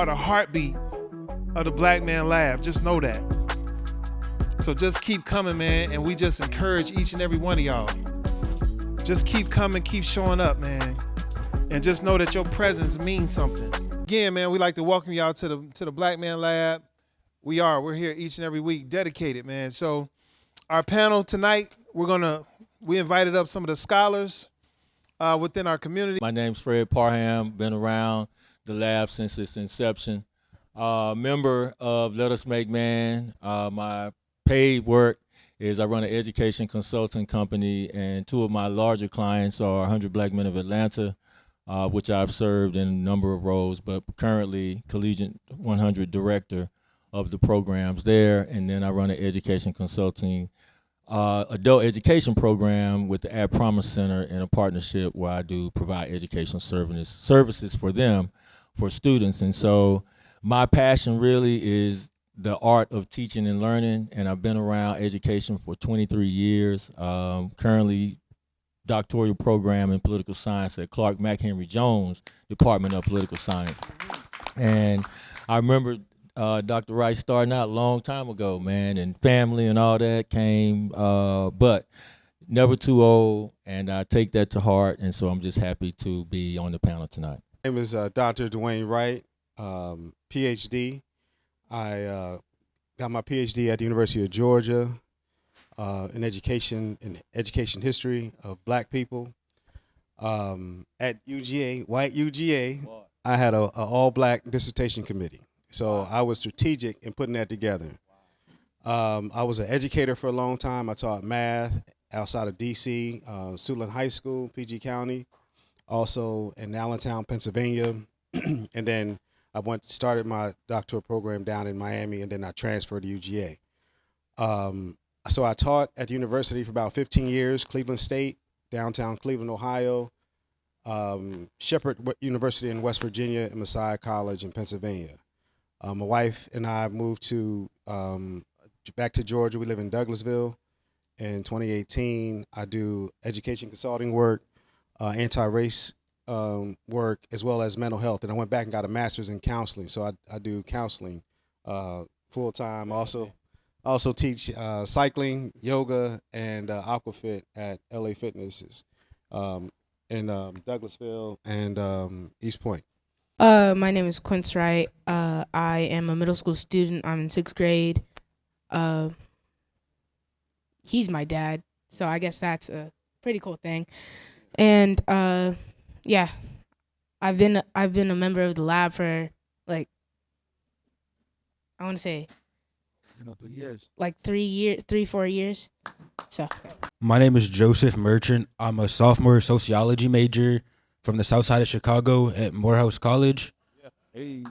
are the heartbeat of the Black Man Lab. Just know that. So just keep coming, man, and we just encourage each and every one of y'all. Just keep coming, keep showing up, man. And just know that your presence means something. Again, man, we like to welcome y'all to the Black Man Lab. We're here each and every week, dedicated, man. So our panel tonight, we invited up some of the scholars within our community. My name's Fred Parham, been around the lab since its inception. Member of Let Us Make Man. My paid work is I run an education consulting company, and two of my larger clients are 100 Black Men of Atlanta, which I've served in a number of roles, but currently Collegiate 100 director of the programs there. And then I run an education consulting adult education program with the Ad Promise Center in a partnership where I do provide educational services for them, for students. And so my passion really is the art of teaching and learning, and I've been around education for 23 years. Currently doctoral program in political science at Clark McHenry Jones Department of Political Science. And I remember Dr. Rice starting out a long time ago, man, and family and all that came, but never too old, and I take that to heart, and so I'm just happy to be on the panel tonight. My name is Dr. Dwayne Wright, PhD. I got my PhD at the University of Georgia in education history of Black people. At UGA, white UGA, I had a all-Black dissertation committee. So I was strategic in putting that together. I was an educator for a long time. I taught math outside of D.C., Suitland High School, PG County, also in Allentown, Pennsylvania, and then I started my doctoral program down in Miami, and then I transferred to UGA. So I taught at the university for about 15 years, Cleveland State, downtown Cleveland, Ohio, Shepherd University in West Virginia, and Messiah College in Pennsylvania. My wife and I moved back to Georgia. We live in Douglasville. In 2018, I do education consulting work, anti-race work, as well as mental health. And I went back and got a master's in counseling. So I do counseling full time. Also teach cycling, yoga, and aquafit at LA Fitnesses in Douglasville and East Point. My name is Quince Wright. I am a middle school student. I'm in 6th grade. He's my dad, so I guess that's a pretty cool thing. And yeah, I've been a member of the lab for like, I want to say, 4 years. So. My name is Joseph Merchant. I'm a sophomore sociology major from the south side of Chicago at Morehouse College. Hey.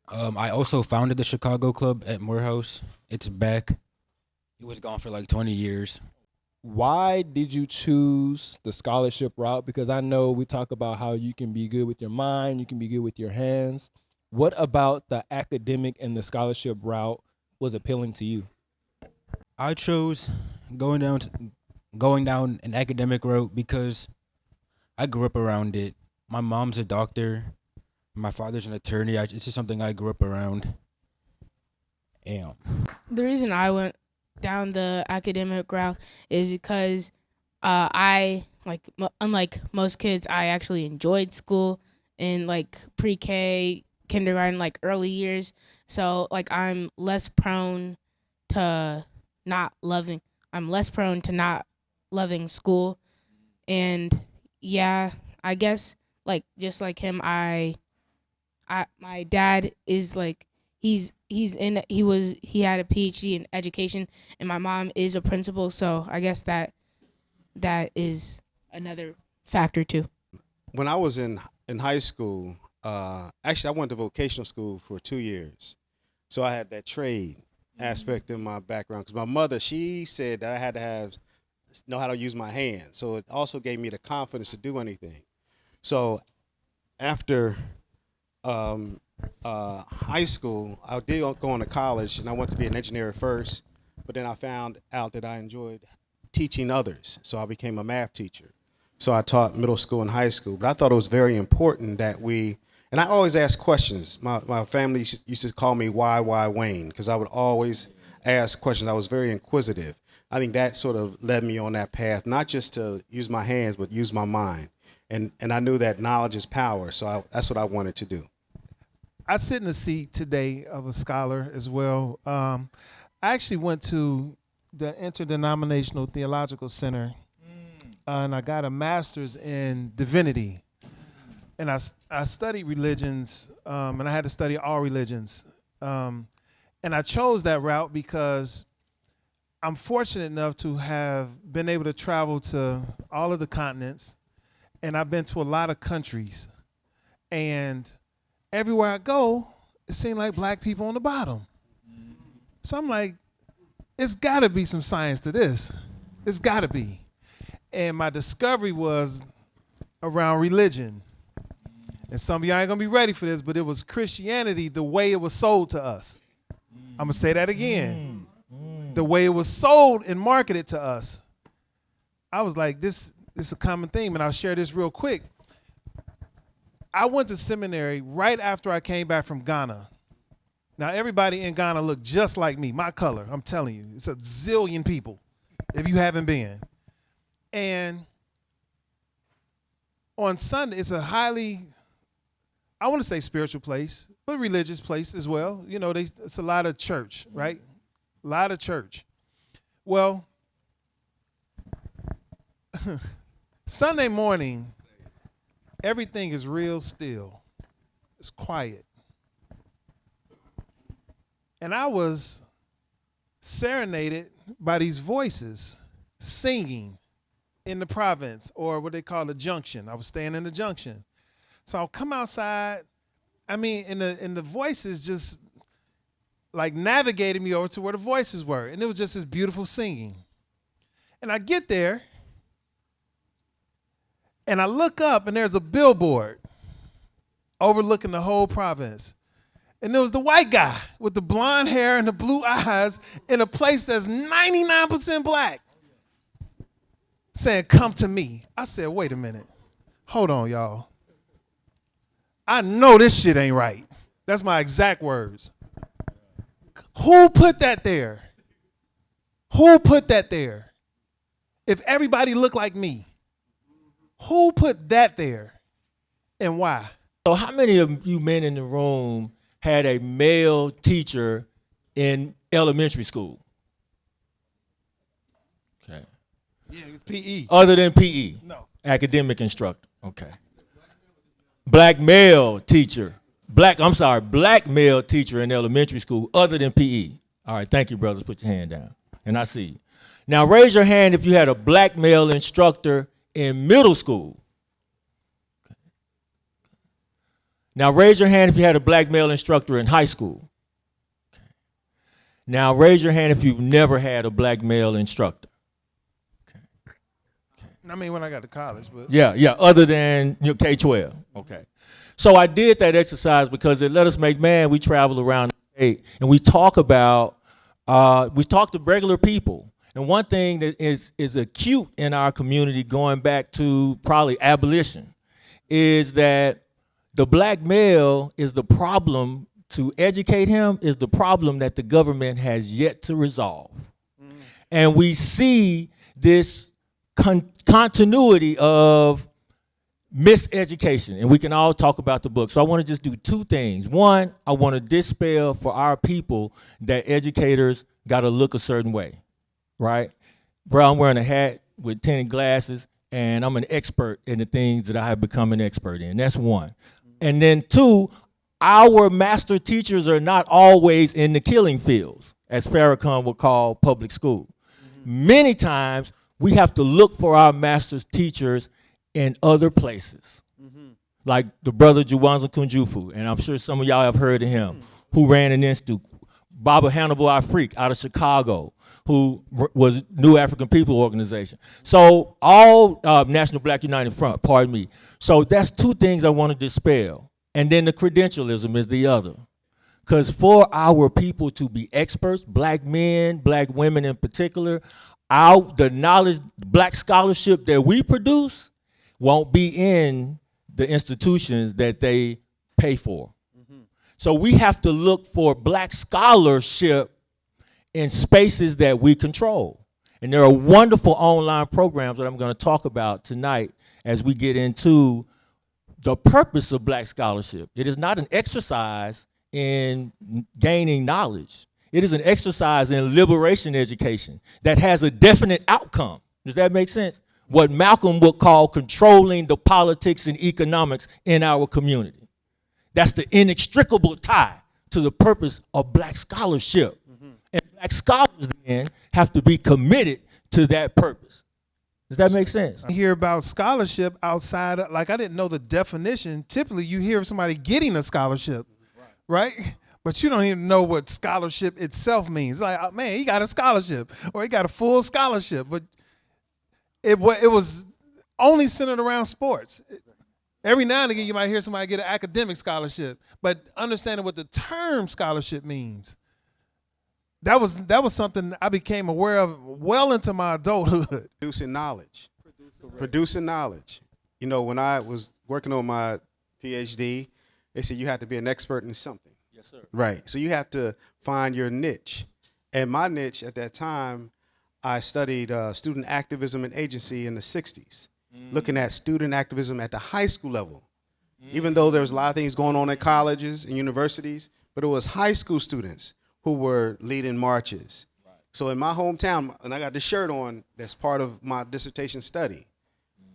I also founded the Chicago Club at Morehouse. It's back. It was gone for like 20 years. Why did you choose the scholarship route? Because I know we talk about how you can be good with your mind, you can be good with your hands. What about the academic and the scholarship route was appealing to you? I chose going down an academic route because I grew up around it. My mom's a doctor. My father's an attorney. It's just something I grew up around. The reason I went down the academic route is because I, unlike most kids, I actually enjoyed school in like pre-K, kindergarten, like early years. So like I'm less prone to not loving school. And yeah, I guess like just like him, my dad is like he had a PhD in education, and my mom is a principal, so I guess that is another factor too. When I was in high school, actually I went to vocational school for 2 years, so I had that trade aspect in my background. Because my mother, she said that I had to know how to use my hands, so it also gave me the confidence to do anything. So after high school, I did go on to college, and I wanted to be an engineer at first, but then I found out that I enjoyed teaching others, so I became a math teacher. So I taught middle school and high school, but I thought it was very important that we And I always ask questions. My family used to call me why Wayne, because I would always ask questions. I was very inquisitive. I think that sort of led me on that path, not just to use my hands, but use my mind. And I knew that knowledge is power, so that's what I wanted to do. I sit in the seat today of a scholar as well. I actually went to the Interdenominational Theological Center, and I got a master's in divinity. And I studied religions, and I had to study all religions. And I chose that route because I'm fortunate enough to have been able to travel to all of the continents, and I've been to a lot of countries. And everywhere I go, it seemed like black people on the bottom. So I'm like, it's got to be some science to this. It's got to be. And my discovery was around religion. And some of y'all ain't going to be ready for this, but it was Christianity the way it was sold to us. I'm going to say that again. The way it was sold and marketed to us. I was like, this is a common theme, and I'll share this real quick. I went to seminary right after I came back from Ghana. Now, everybody in Ghana looked just like me, my color. I'm telling you, it's a zillion people if you haven't been. And on Sunday, it's a highly, I want to say spiritual place, but religious place as well. You know, it's a lot of church, right? A lot of church. Well, Sunday morning, everything is real still. It's quiet. And I was serenaded by these voices singing in the province, or what they call the junction. I was staying in the junction. So I'll come outside. I mean, and the voices just like navigated me over to where the voices were. And it was just this beautiful singing. And I get there, and I look up, and there's a billboard overlooking the whole province. And there was the white guy with the blonde hair and the blue eyes in a place that's 99% black saying, "Come to me." I said, wait a minute. Hold on, y'all. I know this shit ain't right. That's my exact words. Who put that there? Who put that there? If everybody looked like me, who put that there and why? So how many of you men in the room had a male teacher in elementary school? Okay. Yeah, it was PE. Other than PE? No. Academic instructor. Okay. Black male teacher. Black male teacher in elementary school other than PE. All right, thank you, brothers. Put your hand down. And I see you. Now raise your hand if you had a black male instructor in middle school. Now raise your hand if you had a black male instructor in high school. Okay. Now raise your hand if you've never had a black male instructor. Okay. I mean, when I got to college, but Yeah, other than your K-12. Okay. So I did that exercise because at Let Us Make Man, we travel around the state and we talk about, we talk to regular people. And one thing that is acute in our community going back to probably abolition is that the black male is the problem. To educate him is the problem that the government has yet to resolve. And we see this continuity of miseducation, and we can all talk about the book. So I want to just do two things. One, I want to dispel for our people that educators got to look a certain way, right? Bro, I'm wearing a hat with tinted glasses, and I'm an expert in the things that I have become an expert in. That's one. And then two, our master teachers are not always in the killing fields, as Farrakhan would call public school. Many times, we have to look for our master's teachers in other places, like the brother Juwanza Kunjufu, and I'm sure some of y'all have heard of him, who ran an institute. Baba Hannibal Afrique out of Chicago, who was New African People Organization. So all National Black United Front, pardon me. So that's two things I want to dispel. And then the credentialism is the other. Because for our people to be experts, black men, black women in particular, the knowledge, black scholarship that we produce won't be in the institutions that they pay for. So we have to look for black scholarship in spaces that we control. And there are wonderful online programs that I'm going to talk about tonight as we get into the purpose of black scholarship. It is not an exercise in gaining knowledge. It is an exercise in liberation education that has a definite outcome. Does that make sense? What Malcolm would call controlling the politics and economics in our community. That's the inextricable tie to the purpose of black scholarship. And black scholars then have to be committed to that purpose. Does that make sense? I hear about scholarship outside of, like I didn't know the definition. Typically you hear of somebody getting a scholarship, right? But you don't even know what scholarship itself means. Like, oh, man, he got a scholarship or he got a full scholarship. But it was only centered around sports. Every now and again, you might hear somebody get an academic scholarship, but understanding what the term scholarship means, that was something I became aware of well into my adulthood. Producing knowledge. Producing knowledge. You know, when I was working on my PhD, they said you had to be an expert in something. Yes, sir. Right. So you have to find your niche. And my niche at that time, I studied student activism and agency in the 60s. Looking at student activism at the high school level, even though there was a lot of things going on in colleges and universities, but it was high school students who were leading marches. Right. So in my hometown, and I got this shirt on that's part of my dissertation study,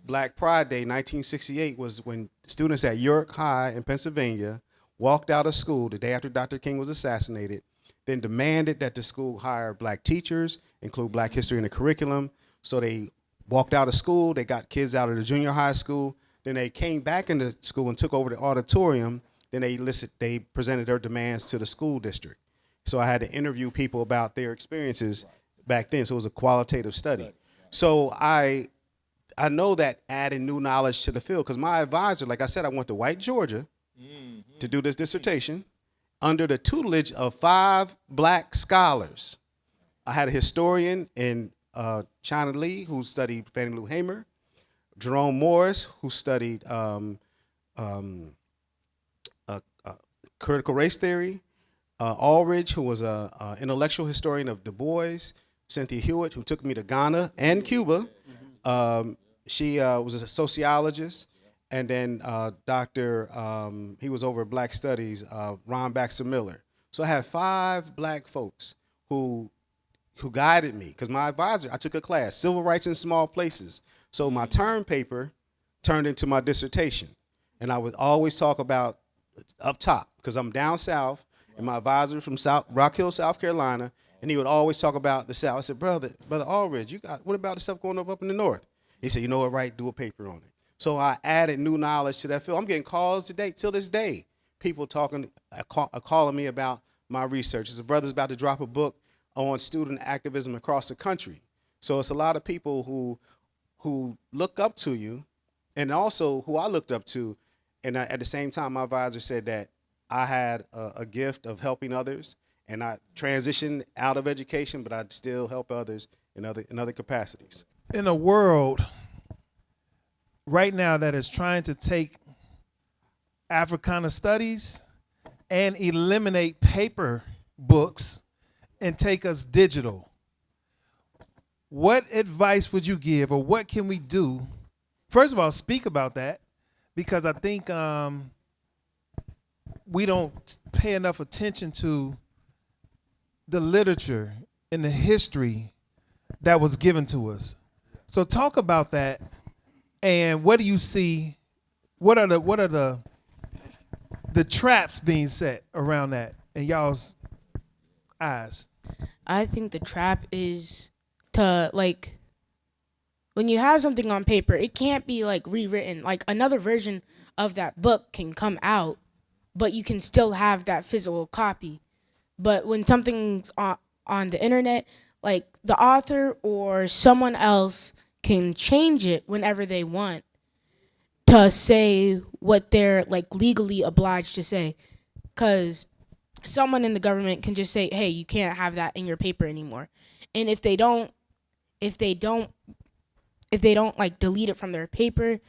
Black Pride Day 1968 was when students at York High in Pennsylvania walked out of school the day after Dr. King was assassinated, then demanded that the school hire black teachers, include black history in the curriculum. So they walked out of school, they got kids out of the junior high school, then they came back into school and took over the auditorium, then they presented their demands to the school district. So I had to interview people about their experiences back then, so it was a qualitative study. So I know that adding new knowledge to the field, because my advisor, like I said, I went to White, Georgia to do this dissertation under the tutelage of 5 black scholars. I had a historian in China Lee, who studied Fannie Lou Hamer, Jerome Morris, who studied critical race theory, Aldridge, who was an intellectual historian of Du Bois, Cynthia Hewitt, who took me to Ghana and Cuba. She was a sociologist, and then he was over at Black Studies, Ron Baxter Miller. So I had 5 black folks who guided me, because my advisor, I took a class, Civil Rights in Small Places. So my term paper turned into my dissertation. And I would always talk about up top, because I'm down south, and my advisor from Rock Hill, South Carolina, and he would always talk about the South. I said, brother Aldridge, what about the stuff going up in the North? He said, you know what, right, do a paper on it. So I added new knowledge to that field. I'm getting calls today, till this day, people calling me about my research. His brother's about to drop a book on student activism across the country. So it's a lot of people who look up to you, and also who I looked up to. And at the same time, my advisor said that I had a gift of helping others, and I transitioned out of education, but I'd still help others in other capacities. In a world right now that is trying to take Africana studies and eliminate paper books and take us digital, what advice would you give, or what can we do? First of all, speak about that, because I think we don't pay enough attention to the literature and the history that was given to us. So talk about that, and what do you see? What are the traps being set around that in y'all's eyes? I think the trap is to, like, when you have something on paper, it can't be like rewritten. Like, another version of that book can come out, but you can still have that physical copy. But when something's on the internet, like, the author or someone else can change it whenever they want to say what they're, like, legally obliged to say. Because someone in the government can just say, hey, you can't have that in your paper anymore. And if they don't like delete it from their paper,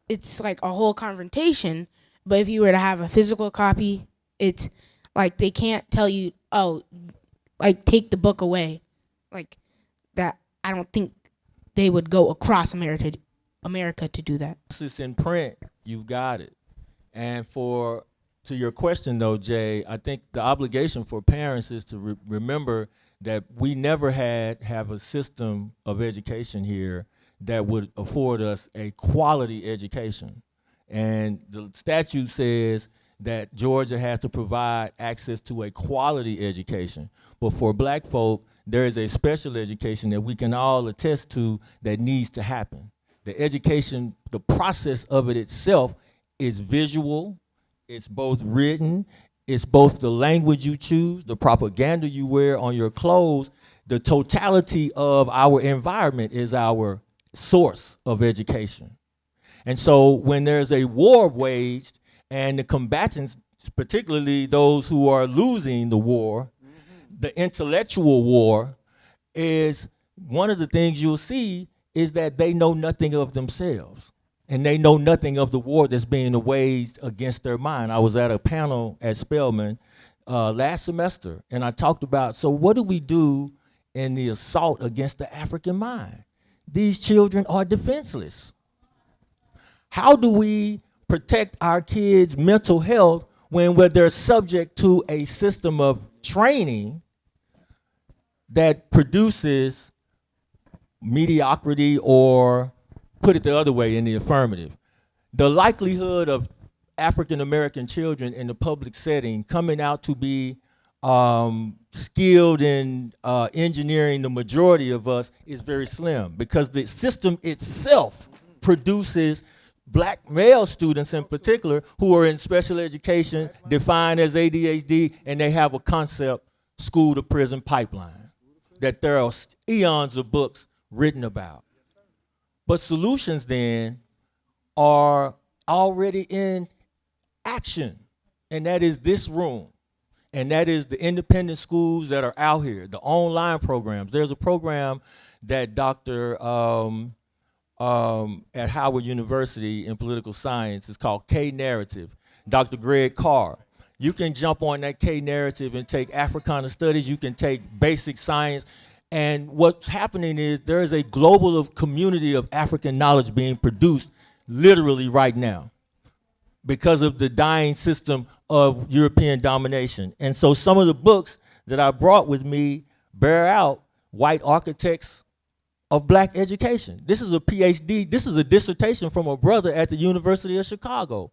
it's like a whole confrontation. But if you were to have a physical copy, it's like they can't tell you, oh, like take the book away, like that. I don't think they would go across America to do that. Once it's in print, you've got it. And to your question though, Jay, I think the obligation for parents is to remember that we never have a system of education here that would afford us a quality education. And the statute says that Georgia has to provide access to a quality education. But for black folk, there is a special education that we can all attest to that needs to happen. The education, the process of it itself is visual, it's both written, it's both the language you choose, the propaganda you wear on your clothes. The totality of our environment is our source of education. And so when there's a war waged and the combatants, particularly those who are losing the war, the intellectual war, is one of the things you'll see is that they know nothing of themselves. And they know nothing of the war that's being waged against their mind. I was at a panel at Spelman last semester, and I talked about, so what do we do in the assault against the African mind? These children are defenseless. How do we protect our kids' mental health when they're subject to a system of training that produces mediocrity, or put it the other way, in the affirmative? The likelihood of African American children in the public setting coming out to be skilled in engineering, the majority of us, is very slim, because the system itself produces black male students in particular who are in special education defined as ADHD, and they have a concept, school to prison pipeline, that there are eons of books written about. But solutions then are already in action, and that is this room, and that is the independent schools that are out here, the online programs. There's a program that Dr. At Howard University in political science is called K-Narrative, Dr. Greg Carr. You can jump on that K-Narrative and take Africana studies, you can take basic science, and what's happening is there is a global community of African knowledge being produced literally right now because of the dying system of European domination. And so some of the books that I brought with me bear out white architects of black education. This is a PhD, this is a dissertation from a brother at the University of Chicago.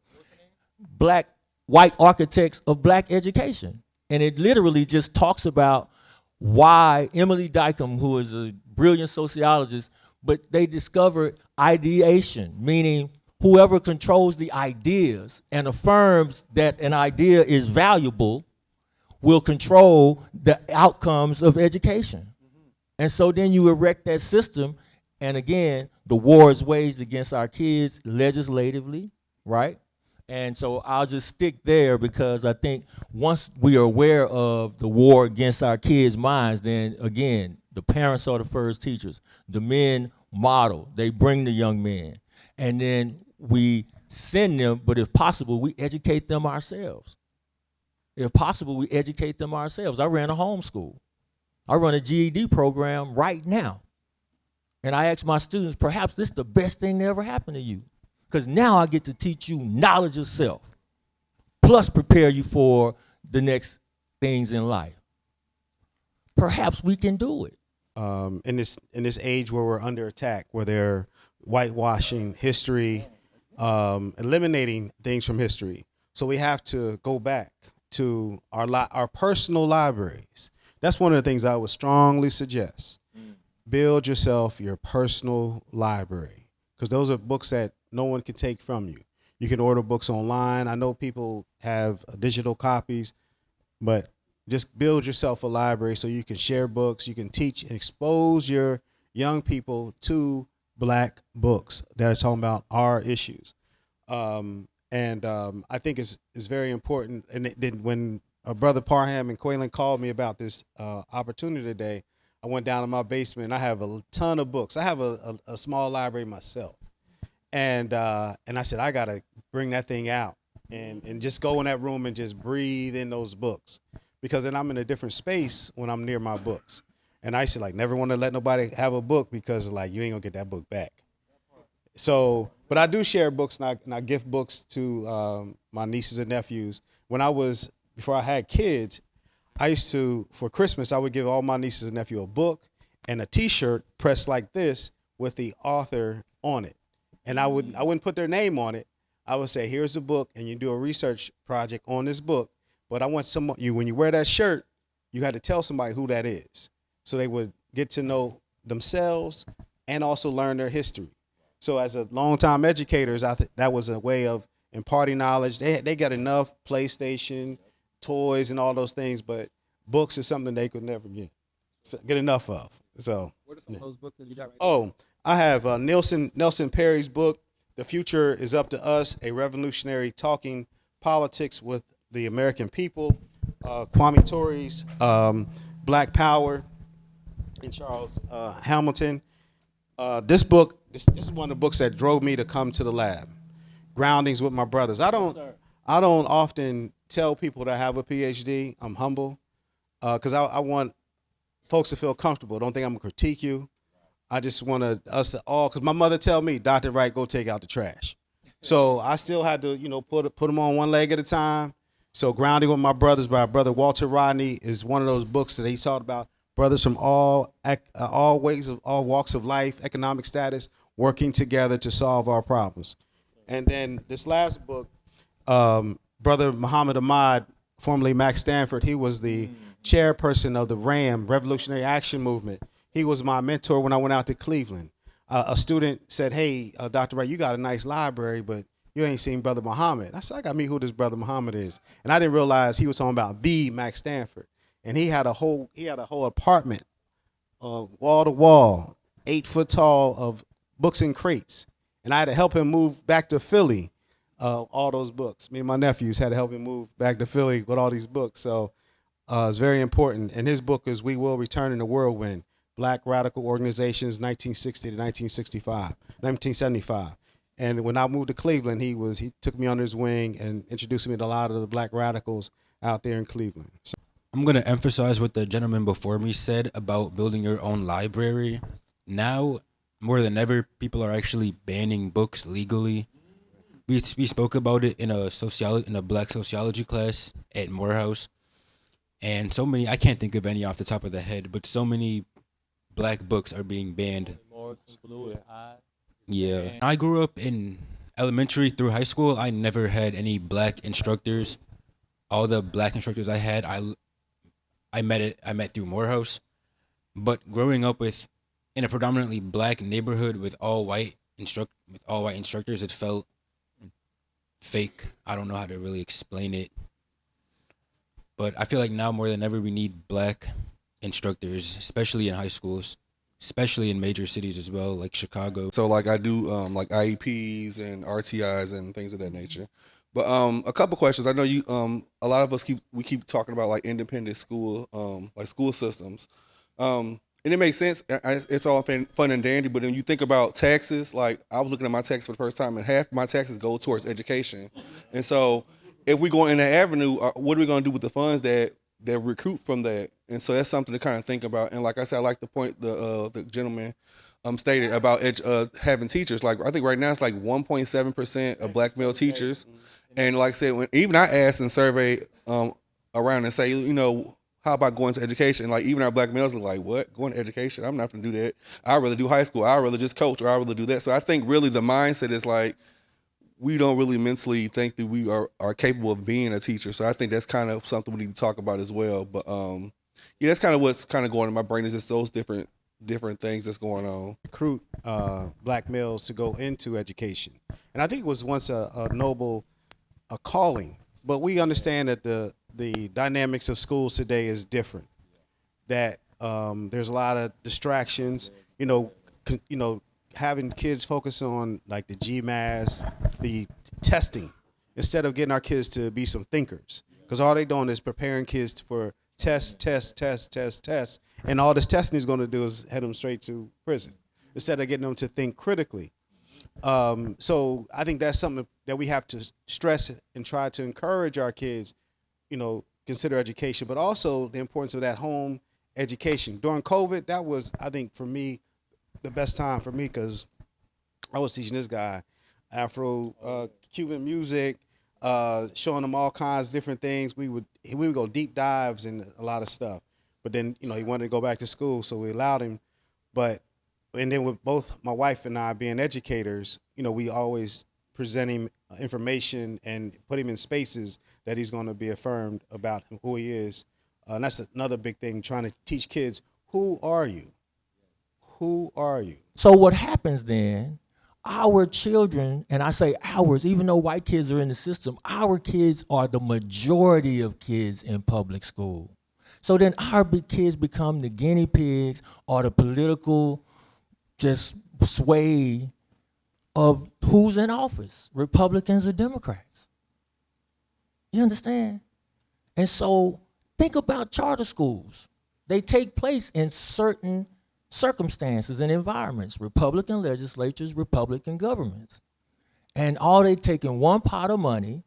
White architects of black education. And it literally just talks about why Emily Dykam, who is a brilliant sociologist, but they discovered ideation, meaning whoever controls the ideas and affirms that an idea is valuable will control the outcomes of education. And so then you erect that system, and again, the war is waged against our kids legislatively, right? And so I'll just stick there, because I think once we are aware of the war against our kids' minds, then again, the parents are the first teachers. The men model, they bring the young men. And then we send them, but if possible, we educate them ourselves. If possible, we educate them ourselves. I ran a homeschool. I run a GED program right now. And I ask my students, perhaps this is the best thing that ever happened to you, because now I get to teach you knowledge of self, plus prepare you for the next things in life. Perhaps we can do it. In this age where we're under attack, where they're whitewashing history, eliminating things from history, so we have to go back to our personal libraries. That's one of the things I would strongly suggest. Build yourself your personal library, because those are books that no one can take from you. You can order books online. I know people have digital copies, but just build yourself a library so you can share books, you can teach and expose your young people to black books that are talking about our issues. I think it's very important. And then when Brother Parham and Quaylen called me about this opportunity today, I went down in my basement and I have a ton of books. I have a small library myself. And I said, I got to bring that thing out and just go in that room and just breathe in those books, because then I'm in a different space when I'm near my books. And I used to like never want to let nobody have a book because like you ain't gonna get that book back. So, but I do share books and I gift books to my nieces and nephews. Before I had kids, I used to, for Christmas, I would give all my nieces and nephews a book and a T-shirt pressed like this with the author on it. And I wouldn't put their name on it. I would say, here's the book, and you do a research project on this book. But I want when you wear that shirt, you had to tell somebody who that is, so they would get to know themselves and also learn their history. So as a longtime educators, I think that was a way of imparting knowledge. They got enough PlayStation, toys, and all those things, but books is something they could never get enough of. So What are some of those books that you got right Oh, I have Nelson Perry's book, The Future is Up to Us, A Revolutionary Talking Politics with the American People, Kwame Tore's Black Power, and Charles Hamilton. This book, this is one of the books that drove me to come to the lab. Groundings with My Brothers. I don't often tell people that I have a PhD. I'm humble because I want folks to feel comfortable. Don't think I'm gonna critique you. I just want us to all, because my mother tell me, Dr. Wright, go take out the trash. So I still had to, put them on one leg at a time. So Grounding with My Brothers by Brother Walter Rodney is one of those books that he taught about brothers from all walks of life, economic status, working together to solve our problems. And then this last book, Brother Muhammad Ahmad, formerly Max Stanford, he was the chairperson of the RAM, Revolutionary Action Movement. He was my mentor when I went out to Cleveland. A student said, hey, Dr. Wright, you got a nice library, but you ain't seen Brother Muhammad. I said, I got to meet who this Brother Muhammad is. And I didn't realize he was talking about the Max Stanford. And he had a whole apartment, wall to wall, 8 foot tall, of books in crates. And I had to help him move back to Philly, all those books. Me and my nephews had to help him move back to Philly with all these books. So it's very important. And his book is We Will Return in the Whirlwind, Black Radical Organizations, 1960 to 1975. And when I moved to Cleveland, he took me under his wing and introduced me to a lot of the black radicals out there in Cleveland. So, I'm going to emphasize what the gentleman before me said about building your own library. Now, more than ever, people are actually banning books legally. We spoke about it in a black sociology class at Morehouse. And so many, I can't think of any off the top of the head, but so many black books are being banned. Yeah. I grew up in elementary through high school. I never had any black instructors. All the black instructors I had, I met through Morehouse. But growing up in a predominantly black neighborhood with all white instructors, it felt fake. I don't know how to really explain it. But I feel like now more than ever we need black instructors, especially in high schools, especially in major cities as well, like Chicago. So like I do like IEPs and RTIs and things of that nature. But a couple questions. I know you a lot of us keep talking about like independent school like school systems. And it makes sense. It's all fun and dandy, but when you think about taxes, like I was looking at my taxes for the first time, and half my taxes go towards education. And so if we go in that avenue, what are we going to do with the funds that recruit from that? And so that's something to kind of think about. And like I said, I like the point the gentleman stated about having teachers. Like I think right now it's like 1.7% of black male teachers. And like I said, even I asked and surveyed around and say, how about going to education? Like even our black males are like, what? Going to education? I'm not going to do that. I'd rather do high school. I'd rather just coach, or I'd rather do that. So I think really the mindset is like, we don't really mentally think that we are capable of being a teacher. So I think that's kind of something we need to talk about as well. But yeah, that's kind of what's kind of going in my brain, is just those different things that's going on. Recruit black males to go into education. And I think it was once a noble calling, but we understand that the dynamics of schools today is different. That there's a lot of distractions, having kids focus on like the GMAS, the testing, instead of getting our kids to be some thinkers. Because all they're doing is preparing kids for tests. And all this testing is going to do is head them straight to prison, instead of getting them to think critically. So I think that's something that we have to stress and try to encourage our kids, consider education, but also the importance of that home education. During COVID, that was, I think, for me, the best time for me because I was teaching this guy Afro Cuban music, showing him all kinds of different things. We would go deep dives in a lot of stuff. But then, he wanted to go back to school, so we allowed him. And then with both my wife and I being educators, we always present him information and put him in spaces that he's going to be affirmed about who he is. And that's another big thing, trying to teach kids, who are you? Who are you? So what happens then, our children, and I say ours, even though white kids are in the system, our kids are the majority of kids in public school. So then our kids become the guinea pigs or the political just sway of who's in office, Republicans or Democrats. You understand? And so think about charter schools. They take place in certain circumstances and environments, Republican legislatures, Republican governments. And all they taking one pot of money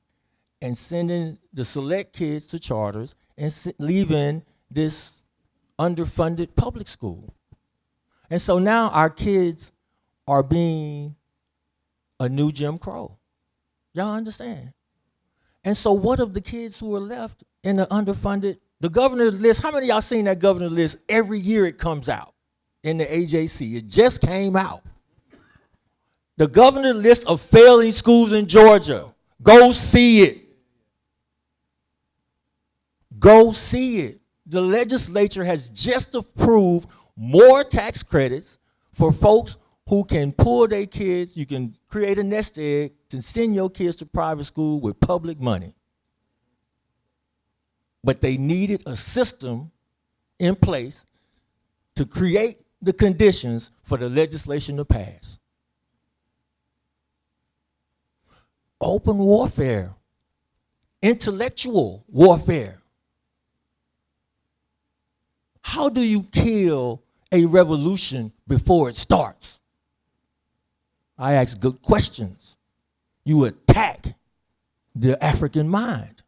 and sending the select kids to charters and leaving this underfunded public school. And so now our kids are being a new Jim Crow. Y'all understand? And so what of the kids who are left in the underfunded, the governor list, how many of y'all seen that governor list? Every year it comes out in the AJC. It just came out. The governor list of failing schools in Georgia. Go see it. Go see it. The legislature has just approved more tax credits for folks who can pull their kids. You can create a nest egg to send your kids to private school with public money. But they needed a system in place to create the conditions for the legislation to pass. Open warfare, intellectual warfare. How do you kill a revolution before it starts? I ask good questions. You attack the African mind.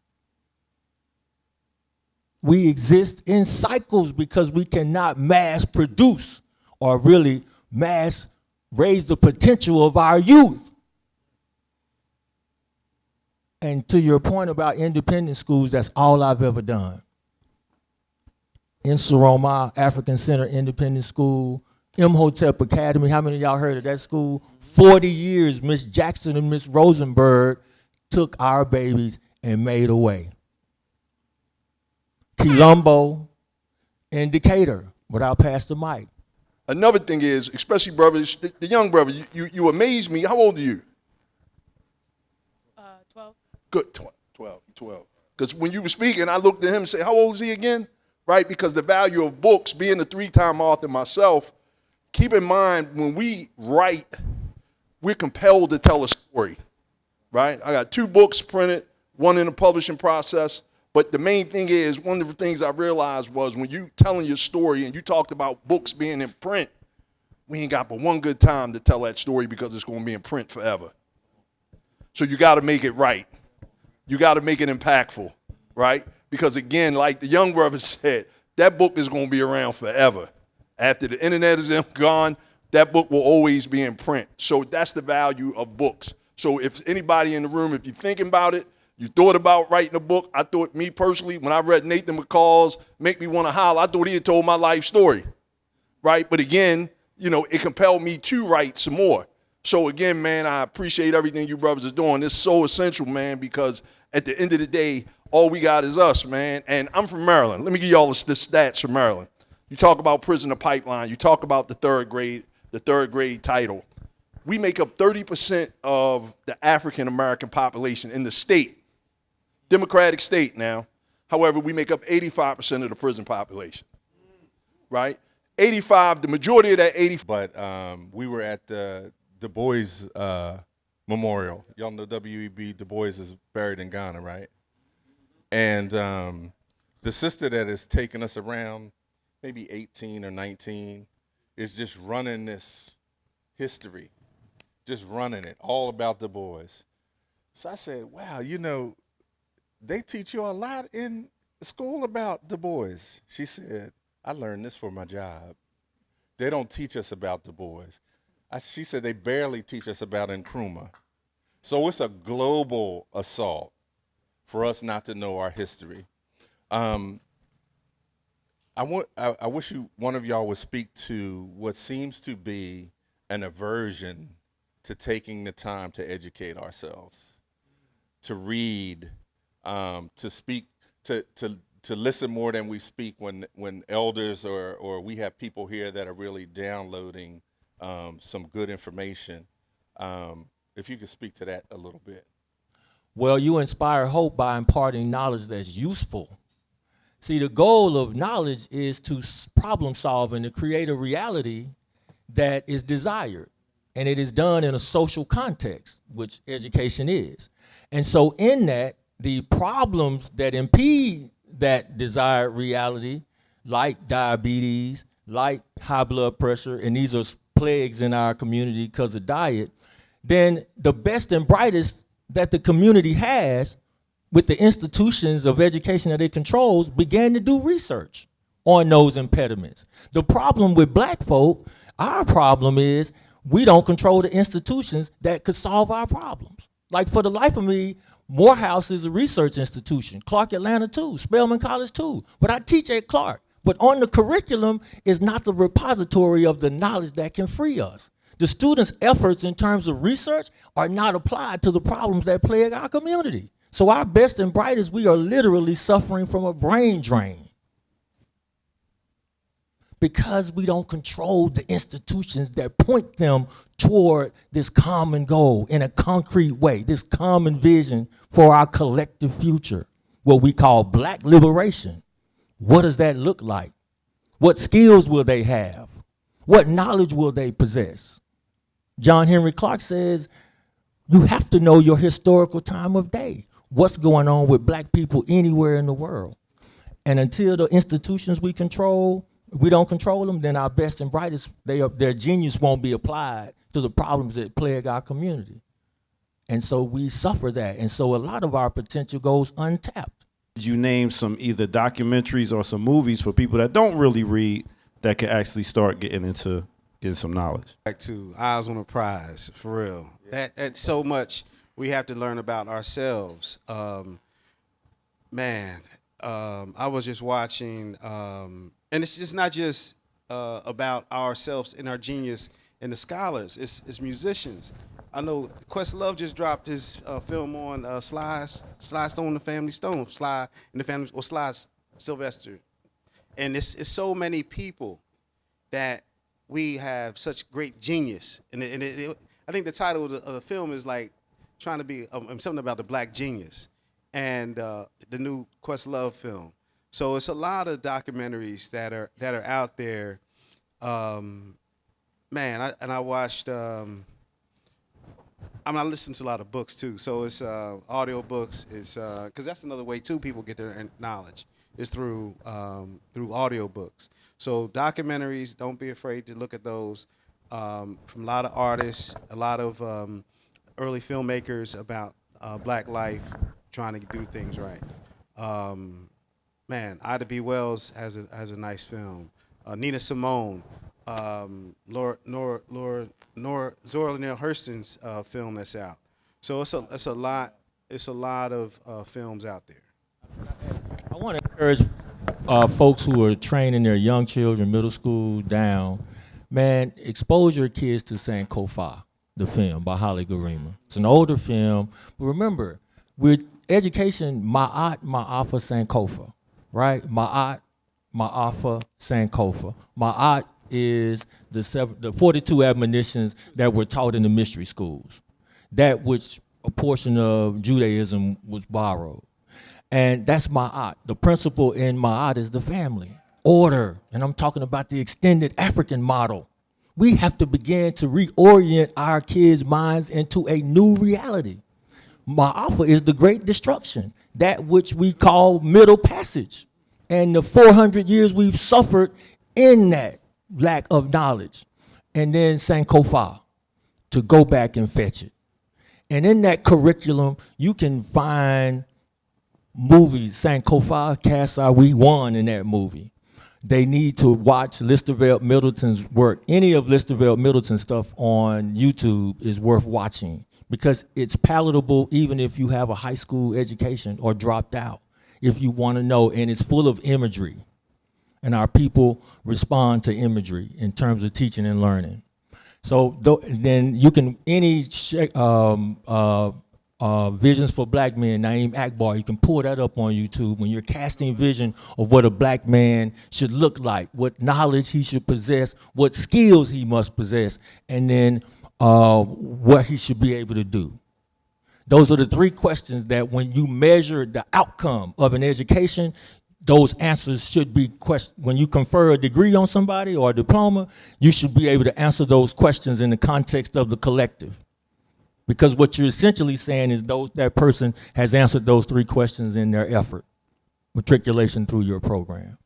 We exist in cycles because we cannot mass produce or really mass raise the potential of our youth. And to your point about independent schools, that's all I've ever done. In Saroma, African Center Independent School, Imhotep Academy, how many of y'all heard of that school? 40 years, Miss Jackson and Miss Rosenberg took our babies and made a way. Quilombo and Decatur, without Pastor Mike. Another thing is, especially brothers, the young brother, you amaze me. How old are you? 12. Good, 12. Because when you were speaking, I looked at him and said, how old is he again? Right, because the value of books, being a 3-time author myself, keep in mind when we write, we're compelled to tell a story, right? I got 2 books printed, one in the publishing process, but the main thing is, one of the things I realized was when you telling your story and you talked about books being in print, we ain't got but one good time to tell that story because it's going to be in print forever. So you got to make it right. You got to make it impactful, right? Because again, like the young brother said, that book is going to be around forever. After the internet is gone, that book will always be in print. So that's the value of books. So if anybody in the room, if you're thinking about it, you thought about writing a book, I thought, me personally, when I read Nathan McCall's Make Me Want to Holler, I thought he had told my life story, right? But again, it compelled me to write some more. So again, man, I appreciate everything you brothers are doing. It's so essential, man, because at the end of the day, all we got is us, man. And I'm from Maryland. Let me give y'all the stats from Maryland. You talk about prisoner pipeline. You talk about the third grade title. We make up 30% of the African-American population in the state. Democratic state now. However, we make up 85% of the prison population, right? 85, the majority of that 85. But we were at the Du Bois Memorial. Y'all know W.E.B. Du Bois is buried in Ghana, right? And the sister that has taken us around, maybe 18 or 19, is just running this history. just running it, all about Du Bois. So I said, wow, you know, they teach you a lot in school about Du Bois. She said, I learned this for my job. They don't teach us about Du Bois. She said they barely teach us about Nkrumah. So it's a global assault for us not to know our history. I wish one of y'all would speak to what seems to be an aversion to taking the time to educate ourselves, to read, to speak, to listen more than we speak when elders or we have people here that are really downloading some good information. If you could speak to that a little bit. Well, you inspire hope by imparting knowledge that's useful. See, the goal of knowledge is to problem solve and to create a reality that is desired. And it is done in a social context, which education is. And so in that, the problems that impede that desired reality, like diabetes, like high blood pressure, and these are plagues in our community because of diet, then the best and brightest that the community has with the institutions of education that it controls began to do research on those impediments. The problem with black folk, our problem is we don't control the institutions that could solve our problems. Like for the life of me, Morehouse is a research institution, Clark Atlanta too, Spelman College too, but I teach at Clark. But on the curriculum is not the repository of the knowledge that can free us. The students' efforts in terms of research are not applied to the problems that plague our community. So our best and brightest, we are literally suffering from a brain drain because we don't control the institutions that point them toward this common goal in a concrete way, this common vision for our collective future, what we call black liberation. What does that look like? What skills will they have? What knowledge will they possess? John Henry Clark says, you have to know your historical time of day. What's going on with black people anywhere in the world? And until the institutions we don't control them, then our best and brightest, their genius won't be applied to the problems that plague our community. And so we suffer that. And so a lot of our potential goes untapped. Did you name some either documentaries or some movies for people that don't really read that could actually start getting some knowledge? Back to Eyes on the Prize, for real. That's so much we have to learn about ourselves. I was just watching, and it's just not just about ourselves and our genius and the scholars. It's musicians. I know Questlove just dropped his film on Sly Stone, the Family Stone, Sly and the Family, or Sly Sylvester, and it's so many people that we have such great genius, and I think the title of the film is like trying to be something about the black genius, and the new Questlove film. So it's a lot of documentaries that are out there. I watched. I listen to a lot of books too. So it's audio books. It's because that's another way too people get their knowledge is through audio books. So documentaries, don't be afraid to look at those from a lot of artists, a lot of early filmmakers about black life, trying to do things right. Ida B. Wells has a nice film. Nina Simone, Zora Neale Hurston's film that's out. So it's a lot of films out there. I want to encourage folks who are training their young children, middle school down, man, expose your kids to Sankofa, the film by Haile Gerima. It's an older film, but remember, with education, Ma'at, Ma'afa, Sankofa, right? Ma'at, Ma'afa, Sankofa. Ma'at is the 42 admonitions that were taught in the mystery schools, that which a portion of Judaism was borrowed. And that's Ma'at. The principle in Ma'at is the family, order. And I'm talking about the extended African model. We have to begin to reorient our kids' minds into a new reality. Ma'afa is the great destruction, that which we call middle passage. And the 400 years we've suffered in that lack of knowledge. And then Sankofa to go back and fetch it. And in that curriculum, you can find movies. Sankofa Kasawi won in that movie. They need to watch Listerveld Middleton's work. Any of Listerveld Middleton's stuff on YouTube is worth watching because it's palatable even if you have a high school education or dropped out, if you want to know, and it's full of imagery. And our people respond to imagery in terms of teaching and learning. So then you can, Visions for Black Men, Naeem Akbar, you can pull that up on YouTube when you're casting vision of what a black man should look like, what knowledge he should possess, what skills he must possess, and then what he should be able to do. Those are the three questions that when you measure the outcome of an education, those answers should be when you confer a degree on somebody or a diploma, you should be able to answer those questions in the context of the collective. Because what you're essentially saying is that person has answered those three questions in their effort, matriculation through your program.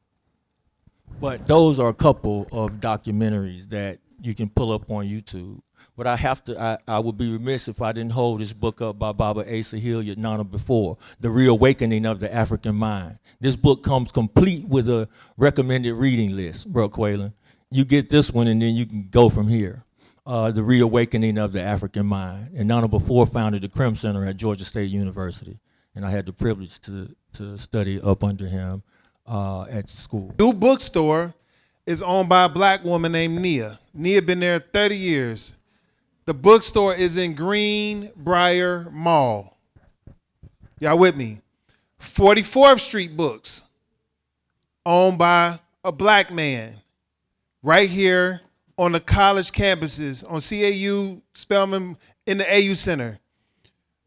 But those are a couple of documentaries that you can pull up on YouTube. But I would be remiss if I didn't hold this book up by Baba Asa Hilliard Nana before, The Reawakening of the African Mind. This book comes complete with a recommended reading list, Bro Quaylen. You get this one and then you can go from here. The Reawakening of the African Mind. And Nana before founded the Crim Center at Georgia State University. And I had the privilege to study up under him at school. New bookstore is owned by a black woman named Nia. Nia been there 30 years. The bookstore is in Greenbrier Mall. Y'all with me? 44th Street Books, owned by a black man, right here on the college campuses, on CAU, Spelman, in the AU Center.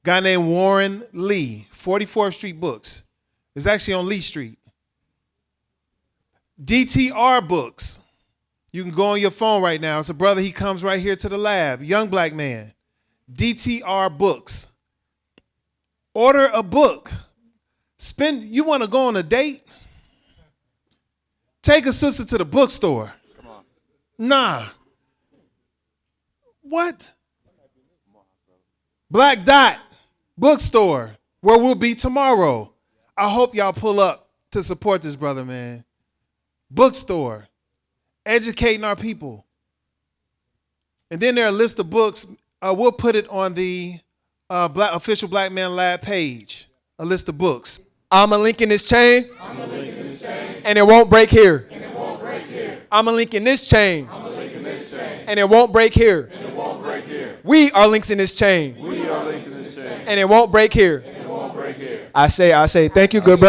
Guy named Warren Lee, 44th Street Books. It's actually on Lee Street. DTR Books. You can go on your phone right now. It's a brother, he comes right here to the lab, young black man. DTR Books. Order a book. You want to go on a date? Take a sister to the bookstore. Come on. Nah. What? Black Dot Bookstore, where we'll be tomorrow. I hope y'all pull up to support this brother, man. Bookstore. Educating our people. And then there are a list of books. We'll put it on the official Black Man Lab page, a list of books. I'm a link in this chain. And it won't break here. I'm a link in this chain. And it won't break here. We are links in this chain. And it won't break here. I say, thank you, good brother.